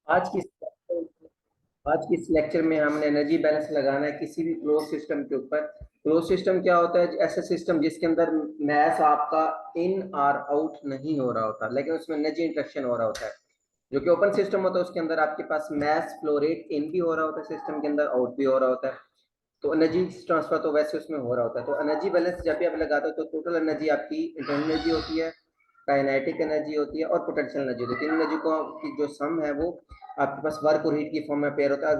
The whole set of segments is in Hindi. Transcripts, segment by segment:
आज की आज की इस लेक्चर में हमने एनर्जी बैलेंस लगाना है किसी भी क्लोज सिस्टम के ऊपर। क्लोज सिस्टम क्या होता है? ऐसा सिस्टम जिसके अंदर मैस आपका इन और आउट नहीं हो रहा होता, लेकिन उसमें एनर्जी इंटरेक्शन हो रहा होता है। जो कि ओपन सिस्टम होता है उसके अंदर आपके पास मैस फ्लो रेट इन भी हो रहा होता है, सिस्टम के अंदर आउट भी हो रहा होता है। तो एनर्जी ट्रांसफर तो वैसे उसमें हो रहा होता है। तो एनर्जी बैलेंस जब भी आप लगाते हो तो टोटल एनर्जी आपकी इंटरनल एनर्जी होती है, काइनेटिक एनर्जी होती है और पोटेंशियल एनर्जी होती है। तीन एनर्जी को की जो सम है वो आपके पास वर्क और हीट की फॉर्म में पेयर होता है।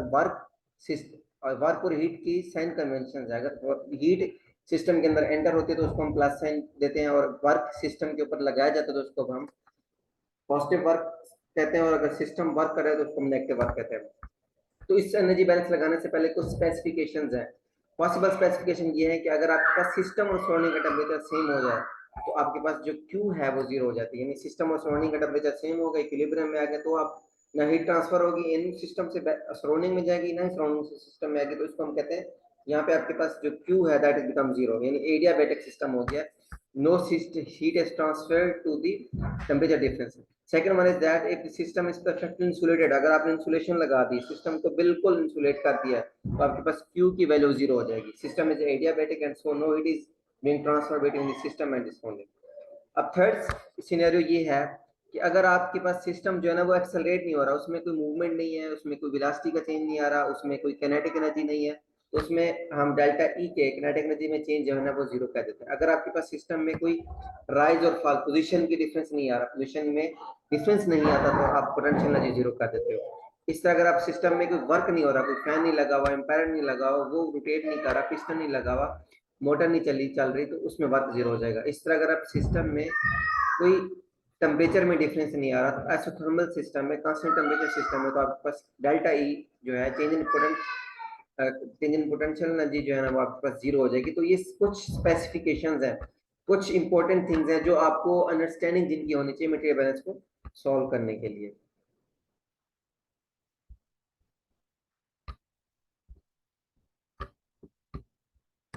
वर्क और हीट की साइन कन्वेंशन है। अगर हीट सिस्टम के अंदर एंटर होती है तो उसको हम प्लस साइन देते हैं, और वर्क सिस्टम के ऊपर लगाया जाता है तो उसको हम पॉजिटिव वर्क कहते हैं, और अगर सिस्टम वर्क कर रहा है तो उसको हम नेगेटिव वर्क कहते हैं। तो इस एनर्जी बैलेंस लगाने से पहले कुछ स्पेसिफिकेशंस हैं। पॉसिबल स्पेसिफिकेशन ये है कि अगर आपके पास सिस्टम और सराउंडिंग का टेम्परेचर सेम हो जाए तो आपके पास जो क्यू है वो जीरो हो जाती है। यानी सिस्टम और सराउंडिंग का टेम्परेचर सेम होगा, इक्विलिब्रियम में आ गया, तो आप ना हीट ट्रांसफर होगी इन सिस्टम से सराउंडिंग में जाएगी, ना ही सराउंडिंग से सिस्टम में आएगी। तो इसको हम कहते हैं यहाँ पे आपके पास जो क्यू है दैट इज बिकम जीरो, यानी एडियाबैटिक सिस्टम हो गया। No heat is transferred to the temperature difference. Second one is that if system is perfectly insulated, अगर आपने इंसुलेशन लगा दी, सिस्टम को बिल्कुल इंसुलेट कर दिया तो आपके पास Q की वैल्यू जीरो हो जाएगी। System is adiabatic and so no heat is being transferred between the system and the surrounding. अब थर्ड सिनेरियो ये है कि अगर आपके पास सिस्टम जो है ना वो एक्सेलरेट नहीं हो रहा, उसमें कोई मूवमेंट नहीं है, उसमें कोई वेलोसिटी का चेंज नहीं आ रहा, उसमें कोई काइनेटिक एनर्जी नहीं है, तो उसमें हम डेल्टा ई के काइनेटिक एनर्जी में चेंज जो है ना वो जीरो कह देते हैं। अगर आपके पास सिस्टम में कोई राइज और फॉल पोजीशन की डिफरेंस नहीं आ रहा, पोजीशन में डिफरेंस नहीं आता, तो आप पोटेंशियल एनर्जी जीरो कर देते हो। इस तरह अगर आप सिस्टम में कोई वर्क नहीं हो रहा, कोई फैन नहीं लगा हुआ, एम्पायर नहीं लगा हुआ, वो रोटेट नहीं कर रहा, पिस्टन नहीं लगा हुआ, मोटर नहीं चल रही, तो उसमें वर्क जीरो हो जाएगा। इस तरह अगर आप सिस्टम में कोई टेम्परेचर में डिफरेंस नहीं आ रहा, तो आइसोथर्मल सिस्टम में कांस्टेंट टेम्परेचर सिस्टम में तो आपके पास डेल्टा ई जो है चेंज इन पोटेंशियल एनर्जी जो है ना वो आपके पास जीरो हो जाएगी। तो ये कुछ स्पेसिफिकेशंस हैं, कुछ इंपॉर्टेंट थिंग्स हैं जो आपको अंडरस्टैंडिंग जिनकी होनी चाहिए मटेरियल बैलेंस को सॉल्व करने के लिए।